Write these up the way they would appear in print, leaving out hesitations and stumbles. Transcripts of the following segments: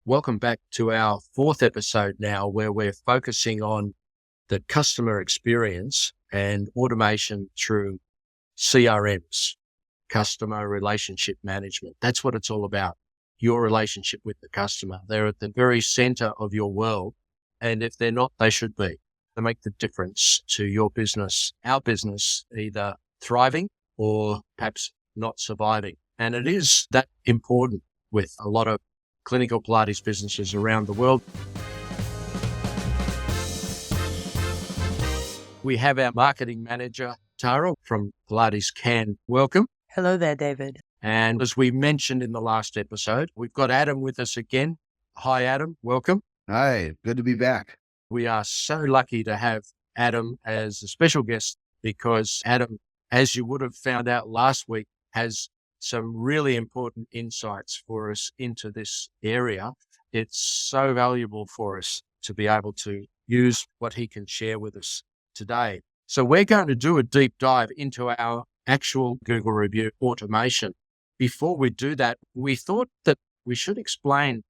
Welcome back to our fourth episode now, where we're focusing on the customer experience and automation through CRMs, customer relationship management. That's what it's all about. Your relationship with the customer. They're at the very center of your world. And if they're not, they should be. They make the difference to your business, our business, either thriving or perhaps not surviving. And it is that important with a lot of clinical Pilates businesses around the world. We have our marketing manager, Tara, from Pilates Can. Welcome. Hello there, David. And as we mentioned in the last episode, we've got Adam with us again. Hi, Adam. Welcome. Hi, good to be back. We are so lucky to have Adam as a special guest because Adam, as you would have found out last week, has some really important insights for us into this area. It's so valuable for us to be able to use what he can share with us today. So we're going to do a deep dive into our actual Google review automation. Before we do that, we thought that we should explain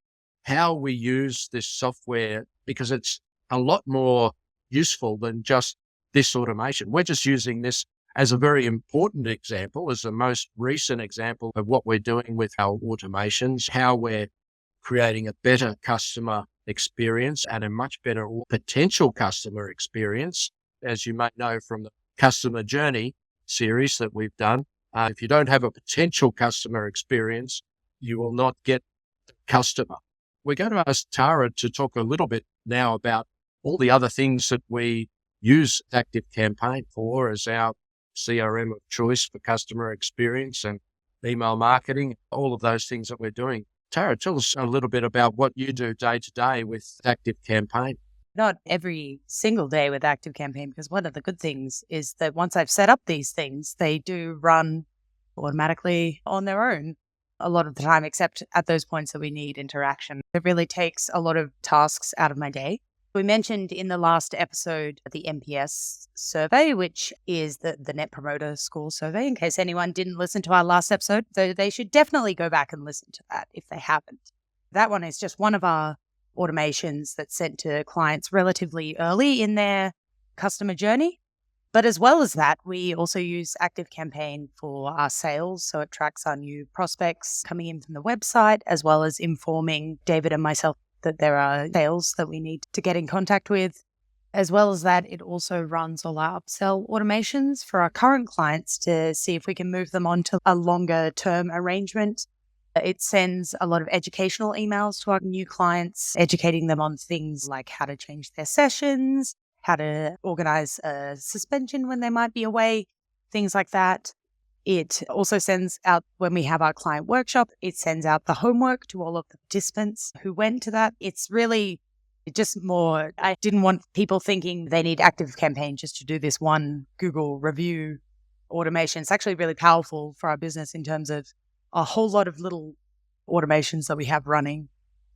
how we use this software because it's a lot more useful than just this automation. We're just using this as a very important example, as the most recent example of what we're doing with our automations, how we're creating a better customer experience and a much better potential customer experience. As you might know from the customer journey series that we've done, if you don't have a potential customer experience, you will not get the customer. We're going to ask Tara to talk a little bit now about all the other things that we use ActiveCampaign for as our CRM of choice for customer experience and email marketing, all of those things that we're doing. Tara, tell us a little bit about what you do day to day with ActiveCampaign. Not every single day with ActiveCampaign, because one of the good things is that once I've set up these things, they do run automatically on their own a lot of the time, except at those points that we need interaction. It really takes a lot of tasks out of my day. We mentioned in the last episode the NPS survey, which is the Net Promoter Score survey, in case anyone didn't listen to our last episode, though they should definitely go back and listen to that if they haven't. That one is just one of our automations that's sent to clients relatively early in their customer journey. But as well as that, we also use ActiveCampaign for our sales. So it tracks our new prospects coming in from the website, as well as informing David and myself that there are sales that we need to get in contact with. As well as that, it also runs all our upsell automations for our current clients to see if we can move them on to a longer term arrangement. It sends a lot of educational emails to our new clients, educating them on things like how to change their sessions, how to organize a suspension when they might be away, things like that. It also sends out, when we have our client workshop, it sends out the homework to all of the participants who went to that. It's really just more, I didn't want people thinking they need ActiveCampaign just to do this one Google review automation. It's actually really powerful for our business in terms of a whole lot of little automations that we have running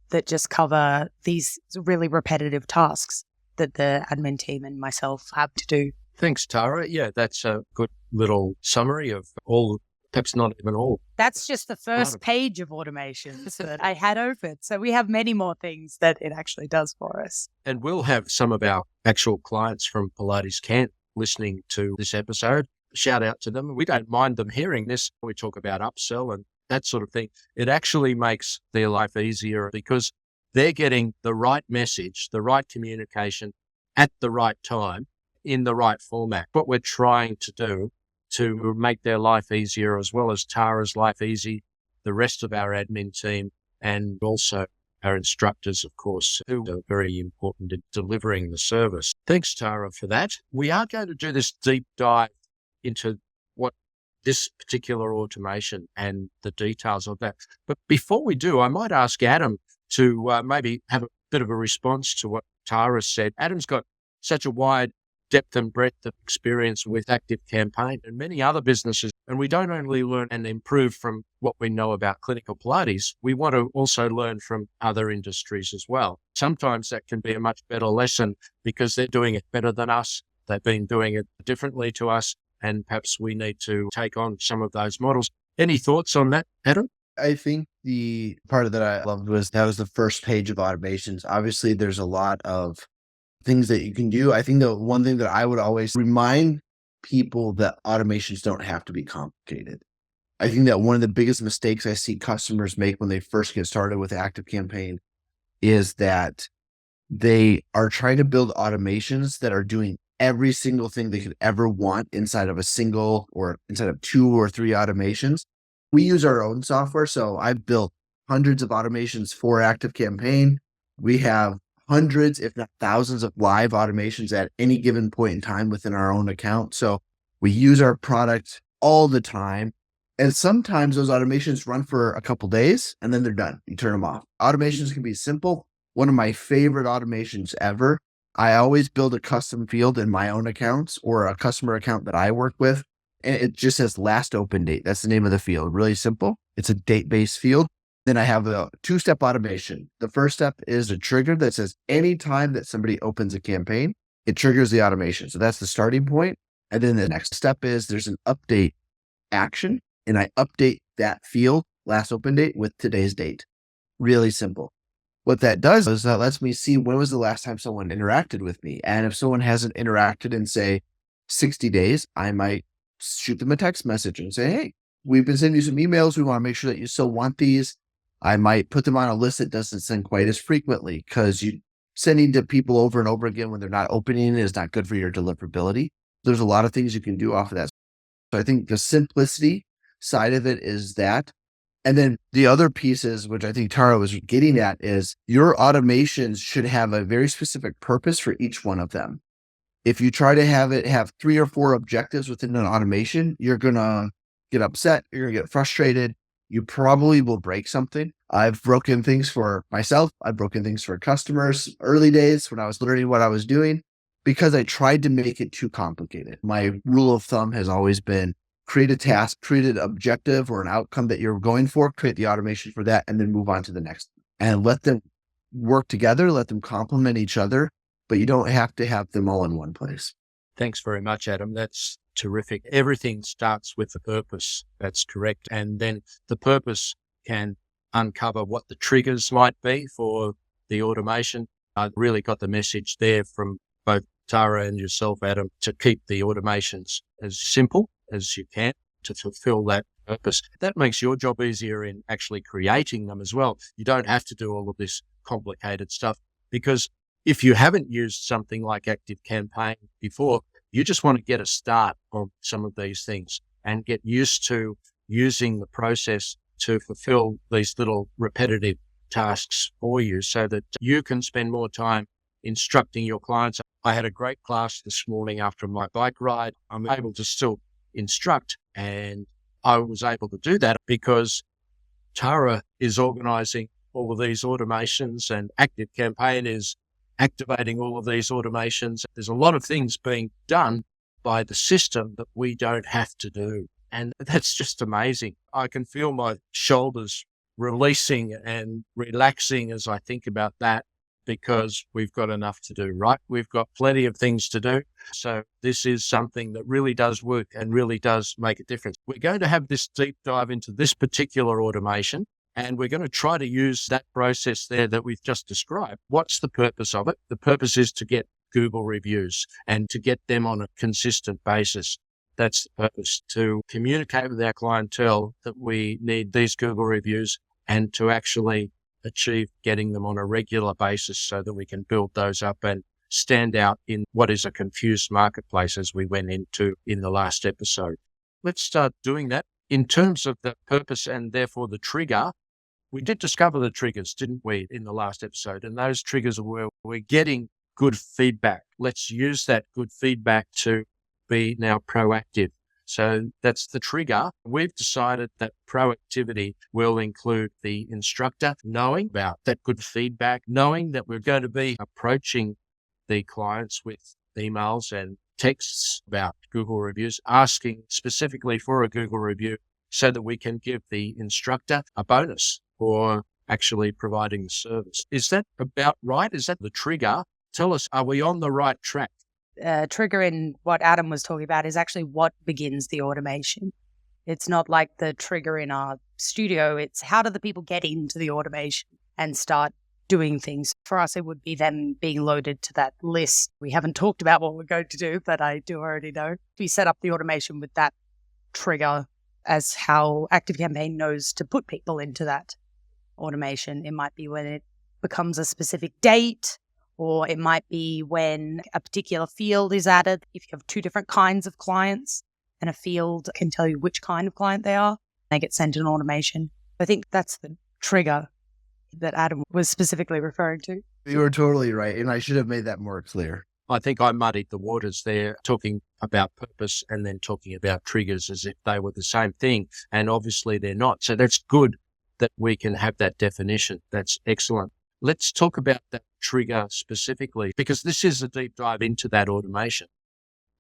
that just cover these really repetitive tasks that the admin team and myself have to do. Thanks, Tara. Yeah, that's a good little summary of all, perhaps not even all. That's just the first page of automations that I had open. So we have many more things that it actually does for us. And we'll have some of our actual clients from Pilates Can listening to this episode. Shout out to them. We don't mind them hearing this. We talk about upsell and that sort of thing. It actually makes their life easier because they're getting the right message, the right communication at the right time, in the right format. What we're trying to do to make their life easier, as well as Tara's life easy, the rest of our admin team, and also our instructors, of course, who are very important in delivering the service. Thanks, Tara, for that. We are going to do this deep dive into what this particular automation and the details of that. But before we do, I might ask Adam to maybe have a bit of a response to what Tara said. Adam's got such a wide depth and breadth of experience with ActiveCampaign and many other businesses. And we don't only learn and improve from what we know about clinical Pilates, we want to also learn from other industries as well. Sometimes that can be a much better lesson because they're doing it better than us. They've been doing it differently to us, and perhaps we need to take on some of those models. Any thoughts on that, Adam? I think the part that I loved was that was the first page of automations. Obviously, there's a lot of things that you can do. I think the one thing that I would always remind people that automations don't have to be complicated. I think that one of the biggest mistakes I see customers make when they first get started with ActiveCampaign is that they are trying to build automations that are doing every single thing they could ever want inside of a single or inside of 2 or 3 automations. We use our own software. So I've built hundreds of automations for ActiveCampaign. We have hundreds, if not thousands of live automations at any given point in time within our own account. So we use our product all the time. And sometimes those automations run for a couple days and then they're done. You turn them off. Automations can be simple. One of my favorite automations ever, I always build a custom field in my own accounts or a customer account that I work with. And it just says last open date. That's the name of the field. Really simple. It's a date-based field. Then I have a 2-step automation. The first step is a trigger that says anytime that somebody opens a campaign, it triggers the automation. So that's the starting point. And then the next step is there's an update action. And I update that field, last open date, with today's date. Really simple. What that does is that lets me see when was the last time someone interacted with me. And if someone hasn't interacted in, say, 60 days, I might shoot them a text message and say, hey, we've been sending you some emails. We want to make sure that you still want these. I might put them on a list that doesn't send quite as frequently because you sending to people over and over again when they're not opening is not good for your deliverability. There's a lot of things you can do off of that. So I think the simplicity side of it is that. And then the other pieces, which I think Tara was getting at, is your automations should have a very specific purpose for each one of them. If you try to have it have 3 or 4 objectives within an automation, you're going to get upset. You're going to get frustrated. You probably will break something. I've broken things for myself. I've broken things for customers early days when I was learning what I was doing because I tried to make it too complicated. My rule of thumb has always been create a task, create an objective or an outcome that you're going for, create the automation for that, and then move on to the next. And let them work together, let them complement each other, but you don't have to have them all in one place. Thanks very much, Adam. That's terrific. Everything starts with the purpose. That's correct. And then the purpose can uncover what the triggers might be for the automation. I really got the message there from both Tara and yourself, Adam, to keep the automations as simple as you can to fulfill that purpose. That makes your job easier in actually creating them as well. You don't have to do all of this complicated stuff because if you haven't used something like ActiveCampaign before, you just want to get a start on some of these things and get used to using the process to fulfill these little repetitive tasks for you so that you can spend more time instructing your clients. I had a great class this morning after my bike ride. I'm able to still instruct, and I was able to do that because Tara is organizing all of these automations and ActiveCampaign is activating all of these automations. There's a lot of things being done by the system that we don't have to do. And that's just amazing. I can feel my shoulders releasing and relaxing as I think about that because we've got enough to do, right? We've got plenty of things to do. So this is something that really does work and really does make a difference. We're going to have this deep dive into this particular automation, and we're going to try to use that process there that we've just described. What's the purpose of it? The purpose is to get Google reviews and to get them on a consistent basis. That's the purpose, to communicate with our clientele that we need these Google reviews and to actually achieve getting them on a regular basis so that we can build those up and stand out in what is a confused marketplace as we went into in the last episode. Let's start doing that. In terms of the purpose and therefore the trigger, we did discover the triggers, didn't we, in the last episode? And those triggers are where we're getting good feedback. Let's use that good feedback to be now proactive. So that's the trigger. We've decided that proactivity will include the instructor knowing about that good feedback, knowing that we're going to be approaching the clients with emails and texts about Google reviews, asking specifically for a Google review so that we can give the instructor a bonus for actually providing the service. Is that about right? Is that the trigger? Tell us, are we on the right track? Trigger in what Adam was talking about is actually what begins the automation. It's not like the trigger in our studio. It's how do the people get into the automation and start doing things. For us, it would be them being loaded to that list. We haven't talked about what we're going to do, but I do already know. We set up the automation with that trigger as how ActiveCampaign knows to put people into that automation. It might be when it becomes a specific date, or it might be when a particular field is added. If you have two different kinds of clients and a field can tell you which kind of client they are, they get sent an automation. I think that's the trigger that Adam was specifically referring to. You were totally right. And I should have made that more clear. I think I muddied the waters there, talking about purpose and then talking about triggers as if they were the same thing. And obviously they're not. So that's good that we can have that definition. That's excellent. Let's talk about that trigger specifically, because this is a deep dive into that automation.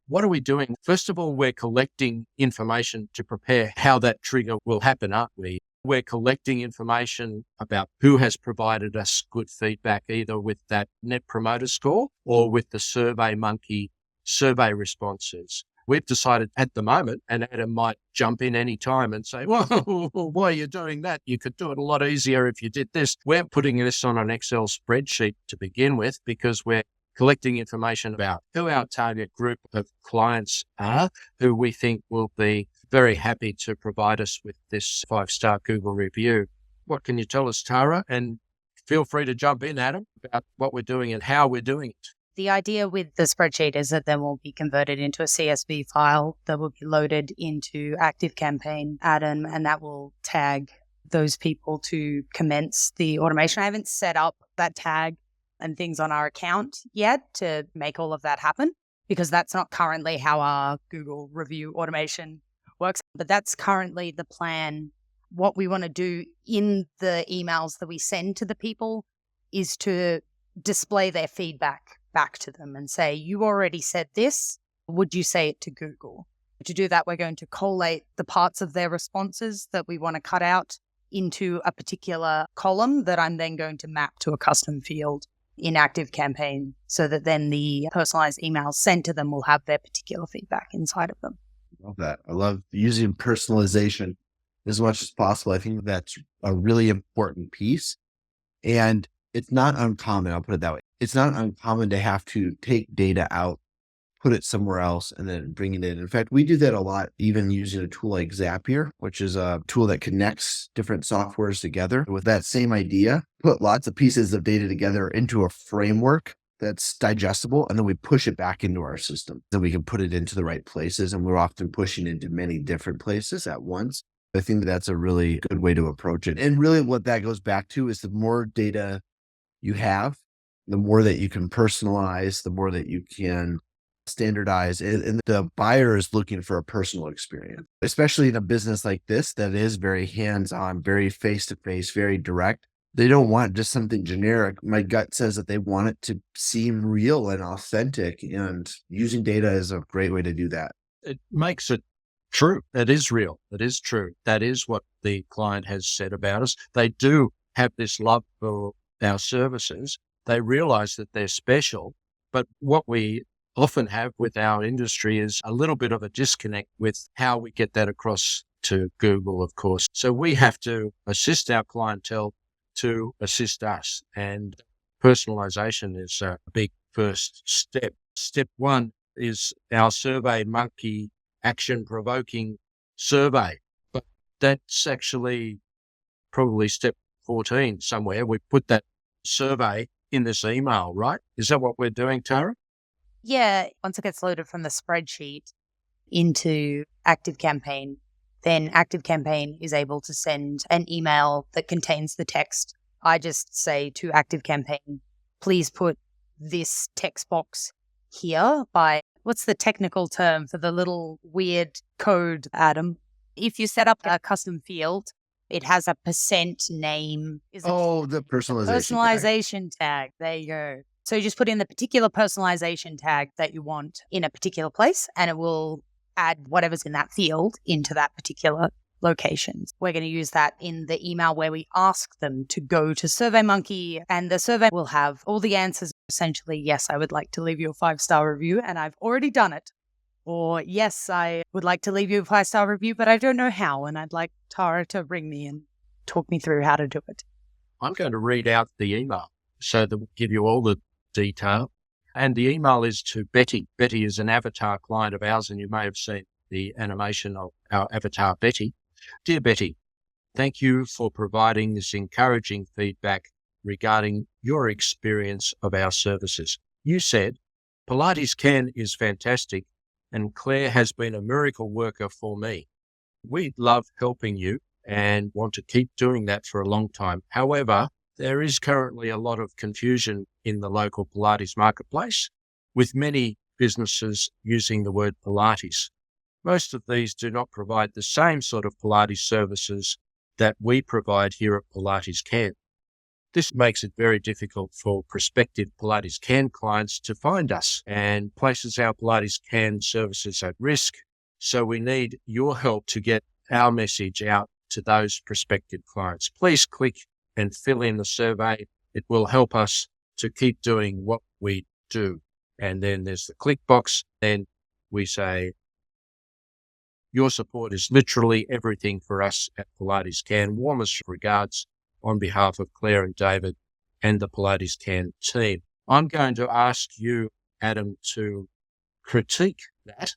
What are we doing? First of all, we're collecting information to prepare how that trigger will happen, aren't we? We're collecting information about who has provided us good feedback, either with that Net Promoter Score or with the SurveyMonkey survey responses. We've decided at the moment, and Adam might jump in any time and say, well, why are you doing that? You could do it a lot easier if you did this. We're putting this on an Excel spreadsheet to begin with because we're collecting information about who our target group of clients are, who we think will be very happy to provide us with this 5-star Google review. What can you tell us, Tara? And feel free to jump in, Adam, about what we're doing and how we're doing it. The idea with the spreadsheet is that then will be converted into a CSV file that will be loaded into ActiveCampaign, Adam, and that will tag those people to commence the automation. I haven't set up that tag and things on our account yet to make all of that happen, because that's not currently how our Google review automation works. But that's currently the plan. What we want to do in the emails that we send to the people is to display their feedback back to them and say, you already said this, would you say it to Google? To do that, we're going to collate the parts of their responses that we want to cut out into a particular column that I'm then going to map to a custom field in ActiveCampaign, so that then the personalized emails sent to them will have their particular feedback inside of them. I love that. I love using personalization as much as possible. I think that's a really important piece. And it's not uncommon, I'll put it that way. It's not uncommon to have to take data out, put it somewhere else, and then bring it in. In fact, we do that a lot, even using a tool like Zapier, which is a tool that connects different softwares together with that same idea. Put lots of pieces of data together into a framework that's digestible, and then we push it back into our system. Then we can put it into the right places, and we're often pushing into many different places at once. I think that's a really good way to approach it. And really what that goes back to is the more data you have, the more that you can personalize, the more that you can standardize. And the buyer is looking for a personal experience, especially in a business like this that is very hands-on, very face-to-face, very direct. They don't want just something generic. My gut says that they want it to seem real and authentic, and using data is a great way to do that. It makes it true. It is real. It is true. That is what the client has said about us. They do have this love for our services. They realize that they're special, but what we often have with our industry is a little bit of a disconnect with how we get that across to Google, of course. So we have to assist our clientele to assist us, and personalization is a big first step. Step one is our SurveyMonkey action-provoking survey, but that's actually probably step 14 somewhere. We put that survey in this email, right? Is that what we're doing, Tara? Yeah. Once it gets loaded from the spreadsheet into ActiveCampaign, then ActiveCampaign is able to send an email that contains the text. I just say to ActiveCampaign, please put this text box here by, what's the technical term for the little weird code, Adam? If you set up a custom field, it has a % name. The personalization tag. There you go. So you just put in the particular personalization tag that you want in a particular place, and it will add whatever's in that field into that particular location. We're going to use that in the email where we ask them to go to SurveyMonkey, and the survey will have all the answers. Essentially, yes, I would like to leave you a 5-star review, and I've already done it. Or, yes, I would like to leave you a 5-star review, but I don't know how. And I'd like Tara to ring me and talk me through how to do it. I'm going to read out the email so that we'll give you all the detail. And the email is to Betty. Betty is an avatar client of ours, and you may have seen the animation of our avatar, Betty. Dear Betty, thank you for providing this encouraging feedback regarding your experience of our services. You said, Pilates Can is fantastic, and Claire has been a miracle worker for me. We love helping you and want to keep doing that for a long time. However, there is currently a lot of confusion in the local Pilates marketplace, with many businesses using the word Pilates. Most of these do not provide the same sort of Pilates services that we provide here at Pilates Can. This makes it very difficult for prospective Pilates Can clients to find us and places our Pilates Can services at risk. So we need your help to get our message out to those prospective clients. Please click and fill in the survey. It will help us to keep doing what we do. And then there's the click box. Then we say, your support is literally everything for us at Pilates Can. Warmest regards on behalf of Claire and David and the Pilates Can team. I'm going to ask you, Adam, to critique that.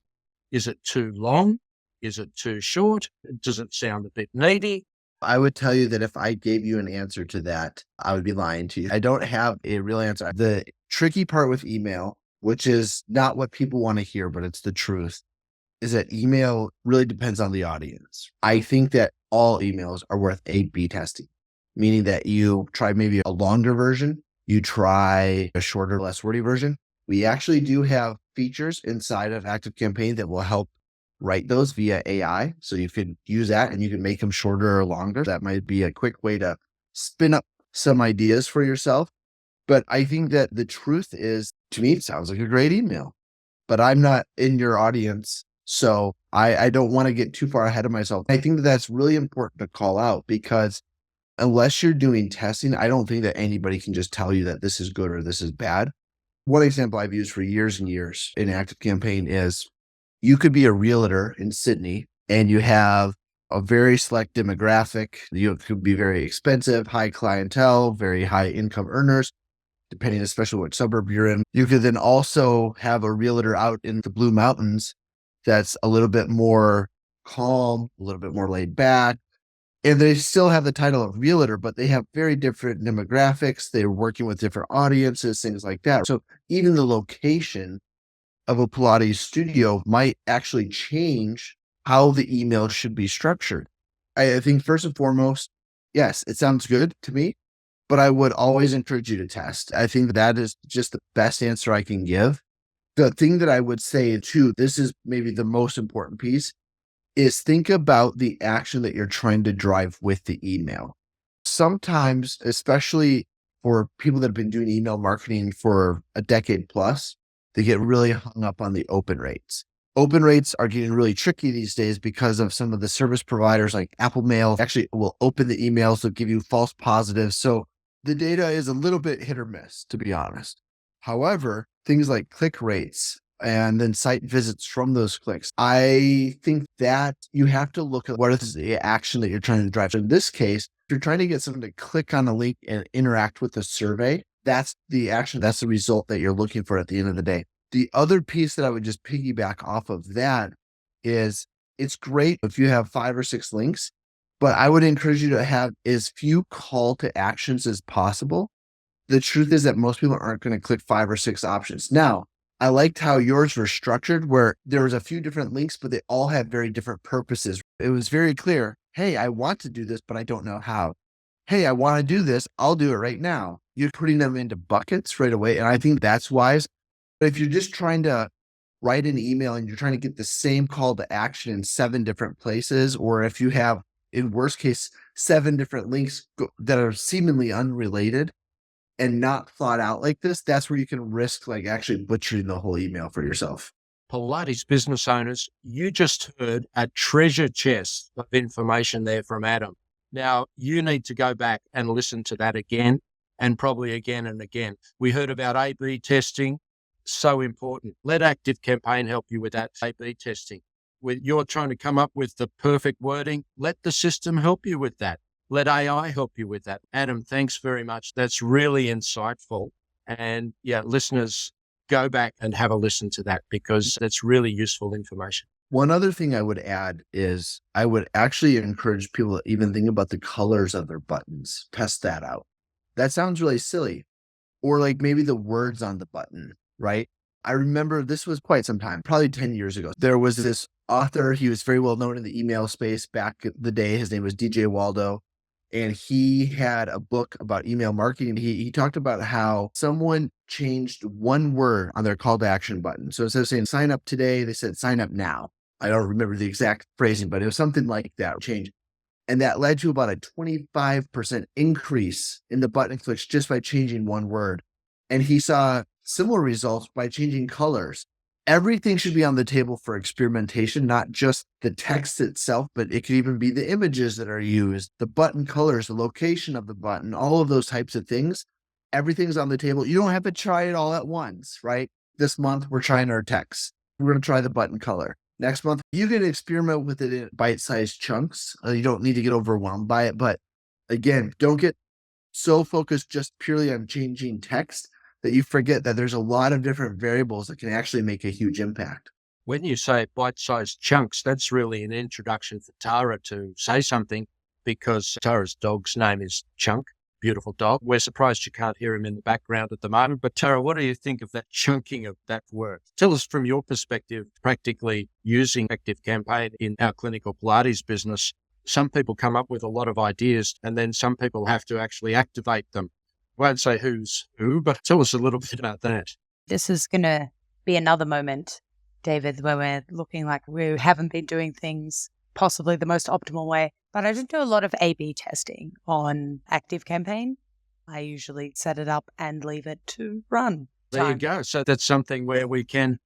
Is it too long? Is it too short? Does it sound a bit needy? I would tell you that if I gave you an answer to that, I would be lying to you. I don't have a real answer. The tricky part with email, which is not what people want to hear, but it's the truth, is that email really depends on the audience. I think that all emails are worth A/B testing, meaning that you try maybe a longer version, you try a shorter, less wordy version. We actually do have features inside of ActiveCampaign that will help write those via AI. So you can use that and you can make them shorter or longer. That might be a quick way to spin up some ideas for yourself. But I think that the truth is, to me, it sounds like a great email, but I'm not in your audience. So I don't want to get too far ahead of myself. I think that that's really important to call out, because unless you're doing testing, I don't think that anybody can just tell you that this is good or this is bad. One example I've used for years and years in ActiveCampaign is you could be a realtor in Sydney and you have a very select demographic. You could be very expensive, high clientele, very high income earners, depending especially what suburb you're in. You could then also have a realtor out in the Blue Mountains that's a little bit more calm, a little bit more laid back. And they still have the title of realtor, but they have very different demographics. They're working with different audiences, things like that. So even the location of a Pilates studio might actually change how the email should be structured. I think first and foremost, yes, it sounds good to me, but I would always encourage you to test. I think that is just the best answer I can give. The thing that I would say too, this is maybe the most important piece, is think about the action that you're trying to drive with the email. Sometimes, especially for people that have been doing email marketing for a decade plus, they get really hung up on the open rates. Open rates are getting really tricky these days because of some of the service providers like Apple Mail actually will open the emails to give you false positives. So the data is a little bit hit or miss, to be honest. However, things like click rates and then site visits from those clicks, I think that you have to look at what is the action that you're trying to drive. So in this case, if you're trying to get someone to click on a link and interact with the survey, that's the action. That's the result that you're looking for at the end of the day. The other piece that I would just piggyback off of that is it's great if you have 5 or 6 links, but I would encourage you to have as few call to actions as possible. The truth is that most people aren't going to click 5 or 6 options. Now, I liked how yours were structured, where there was a few different links, but they all had very different purposes. It was very clear. Hey, I want to do this, but I don't know how. Hey, I want to do this. I'll do it right now. You're putting them into buckets right away. And I think that's wise. But if you're just trying to write an email and you're trying to get the same call to action in 7 different places, or if you have, in worst case, 7 different links that are seemingly unrelated and not thought out like this, that's where you can risk like actually butchering the whole email for yourself. Pilates business owners, you just heard a treasure chest of information there from Adam. Now, you need to go back and listen to that again, and probably again and again. We heard about A/B testing, so important. Let ActiveCampaign help you with that A/B testing. When you're trying to come up with the perfect wording, let the system help you with that. Let AI help you with that. Adam, thanks very much. That's really insightful. And yeah, listeners, go back and have a listen to that because that's really useful information. One other thing I would add is I would actually encourage people to even think about the colors of their buttons. Test that out. That sounds really silly. Or like maybe the words on the button, right? I remember this was quite some time, probably 10 years ago. There was this author. He was very well known in the email space back in the day. His name was DJ Waldo. And he had a book about email marketing. He talked about how someone changed one word on their call to action button. So instead of saying sign up today, they said sign up now. I don't remember the exact phrasing, but it was something like that change. And that led to about a 25% increase in the button clicks just by changing one word. And he saw similar results by changing colors. Everything should be on the table for experimentation, not just the text itself, but it could even be the images that are used, the button colors, the location of the button, all of those types of things. Everything's on the table. You don't have to try it all at once, right? This month, we're trying our text. We're going to try the button color. Next month, you can experiment with it in bite-sized chunks. You don't need to get overwhelmed by it. But again, don't get so focused just purely on changing text that you forget that there's a lot of different variables that can actually make a huge impact. When you say bite-sized chunks, that's really an introduction for Tara to say something because Tara's dog's name is Chunk. Beautiful dog. We're surprised you can't hear him in the background at the moment. But Tara, what do you think of that chunking of that word? Tell us from your perspective, practically using ActiveCampaign in our clinical Pilates business. Some people come up with a lot of ideas and then some people have to actually activate them. I won't say who's who, but tell us a little bit about that. This is going to be another moment, David, where we're looking like we haven't been doing things possibly the most optimal way. But I did do a lot of A/B testing on ActiveCampaign. I usually set it up and leave it to run. There you go. So that's something where we can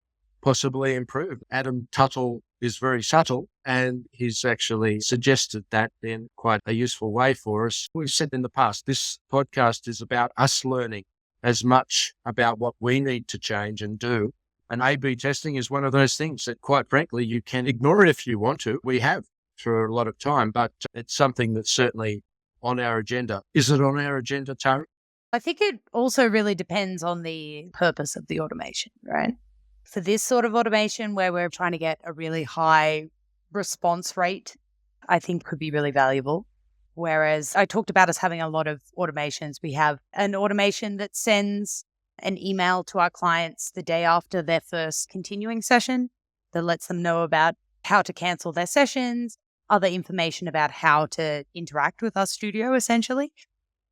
possibly improve. Adam Tuttle is very subtle and he's actually suggested that in quite a useful way for us. We've said in the past, this podcast is about us learning as much about what we need to change and do. And A/B testing is one of those things that, quite frankly, you can ignore it if you want to. We have for a lot of time, but it's something that's certainly on our agenda. Is it on our agenda, Tara? I think it also really depends on the purpose of the automation, right? For this sort of automation where we're trying to get a really high response rate, I think could be really valuable. Whereas I talked about us having a lot of automations. We have an automation that sends an email to our clients the day after their first continuing session that lets them know about how to cancel their sessions, other information about how to interact with our studio, essentially.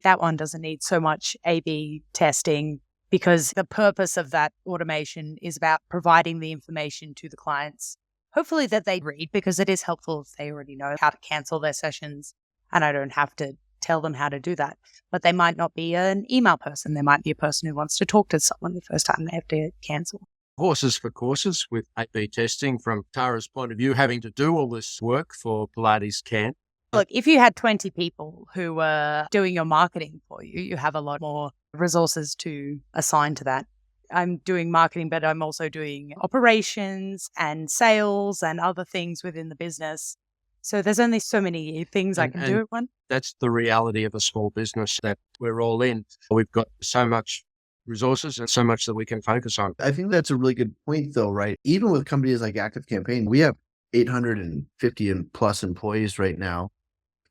That one doesn't need so much A/B testing because the purpose of that automation is about providing the information to the clients, hopefully that they read, because it is helpful if they already know how to cancel their sessions and I don't have to tell them how to do that. But they might not be an email person. They might be a person who wants to talk to someone the first time they have to cancel. Horses for courses with A/B testing from Tara's point of view, having to do all this work for Pilates Can. Look, if you had 20 people who were doing your marketing for you, you have a lot more resources to assign to that. I'm doing marketing, but I'm also doing operations and sales and other things within the business. So there's only so many things I can do at one. That's the reality of a small business that we're all in. We've got so much resources and so much that we can focus on. I think that's a really good point though, right? Even with companies like ActiveCampaign, we have 850 and plus employees right now.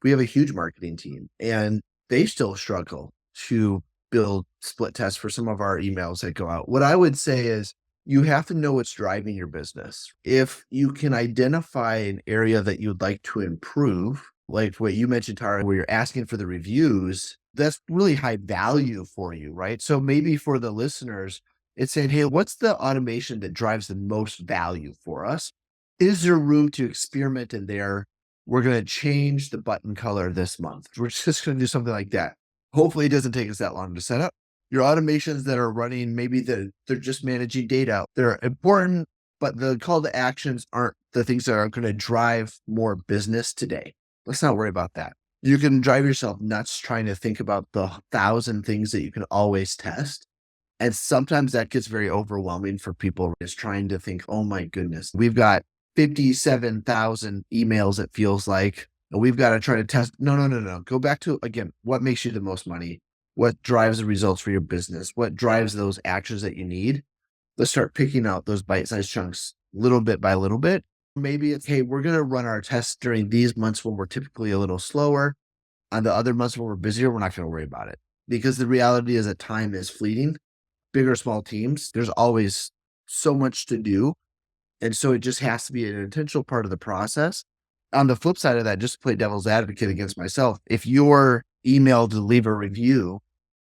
We have a huge marketing team and they still struggle to build split tests for some of our emails that go out. What I would say is you have to know what's driving your business. If you can identify an area that you'd like to improve, like what you mentioned, Tara, where you're asking for the reviews, that's really high value for you, right? So maybe for the listeners, it's saying, hey, what's the automation that drives the most value for us? Is there room to experiment in there? We're going to change the button color this month. We're just going to do something like that. Hopefully it doesn't take us that long to set up. Your automations that are running, maybe they're just managing data. They're important, but the call to actions aren't the things that are going to drive more business today. Let's not worry about that. You can drive yourself nuts trying to think about the 1,000 things that you can always test. And sometimes that gets very overwhelming for people just trying to think, oh my goodness, we've got 57,000 emails, it feels like, and we've got to try to test. No. Go back to, again, what makes you the most money? What drives the results for your business? What drives those actions that you need? Let's start picking out those bite-sized chunks little bit by little bit. Maybe it's, hey, we're going to run our tests during these months when we're typically a little slower. On the other months when we're busier, we're not going to worry about it. Because the reality is that time is fleeting. Big or small teams, there's always so much to do. And so it just has to be an intentional part of the process. On the flip side of that, just to play devil's advocate against myself, if your email to leave a review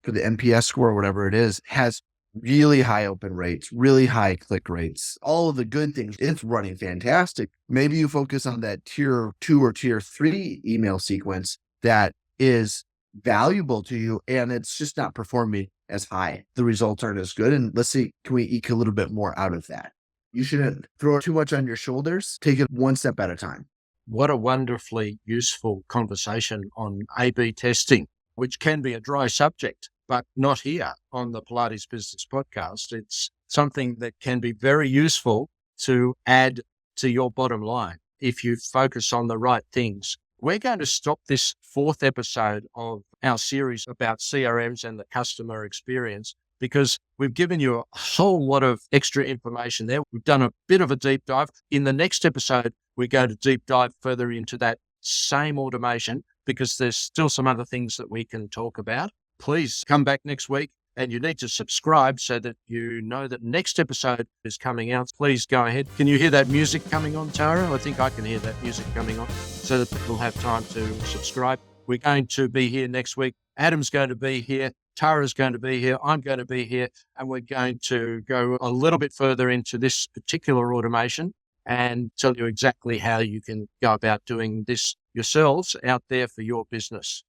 for the NPS score or whatever it is has really high open rates, really high click rates, all of the good things, it's running fantastic. Maybe you focus on that tier 2 or tier 3 email sequence that is valuable to you and it's just not performing as high. The results aren't as good. And let's see, can we eke a little bit more out of that? You shouldn't throw too much on your shoulders. Take it one step at a time. What a wonderfully useful conversation on A/B testing, which can be a dry subject, but not here on the Pilates Business Podcast. It's something that can be very useful to add to your bottom line if you focus on the right things. We're going to stop this 4th episode of our series about CRMs and the customer experience because we've given you a whole lot of extra information there. We've done a bit of a deep dive. In the next episode, we go to deep dive further into that same automation because there's still some other things that we can talk about. Please come back next week and you need to subscribe so that you know that next episode is coming out. Please go ahead. Can you hear that music coming on, Tara? I think I can hear that music coming on so that people have time to subscribe. We're going to be here next week. Adam's going to be here. Tara's going to be here. I'm going to be here. And we're going to go a little bit further into this particular automation and tell you exactly how you can go about doing this yourselves out there for your business.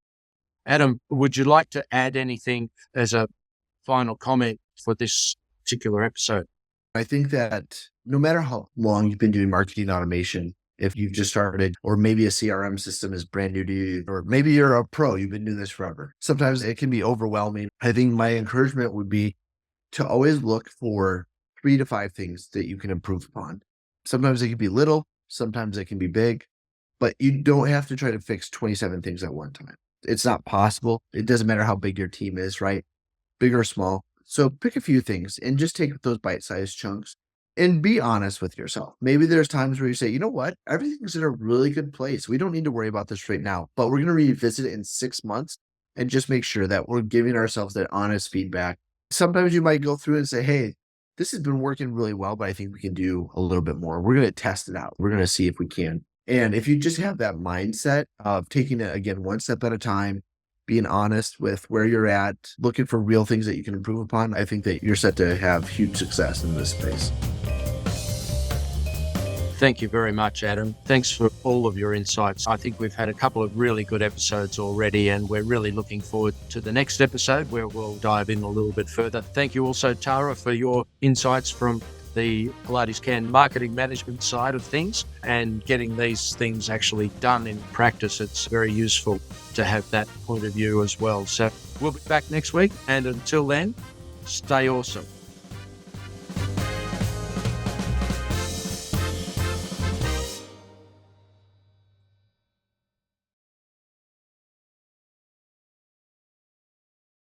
Adam, would you like to add anything as a final comment for this particular episode? I think that no matter how long you've been doing marketing automation, if you've just started, or maybe a CRM system is brand new to you, or maybe you're a pro, you've been doing this forever. Sometimes it can be overwhelming. I think my encouragement would be to always look for 3 to 5 things that you can improve upon. Sometimes it can be little, sometimes it can be big, but you don't have to try to fix 27 things at one time. It's not possible. It doesn't matter how big your team is, right? Big or small. So pick a few things and just take those bite-sized chunks and be honest with yourself. Maybe there's times where you say, you know what? Everything's in a really good place. We don't need to worry about this right now, but we're going to revisit it in 6 months and just make sure that we're giving ourselves that honest feedback. Sometimes you might go through and say, hey, this has been working really well, but I think we can do a little bit more. We're going to test it out. We're going to see if we can. And if you just have that mindset of taking it, again, one step at a time, being honest with where you're at, looking for real things that you can improve upon, I think that you're set to have huge success in this space. Thank you very much, Adam. Thanks for all of your insights. I think we've had a couple of really good episodes already, and we're really looking forward to the next episode where we'll dive in a little bit further. Thank you also, Tara, for your insights from the Pilates Can marketing management side of things and getting these things actually done in practice. It's very useful to have that point of view as well. So we'll be back next week. And until then, stay awesome.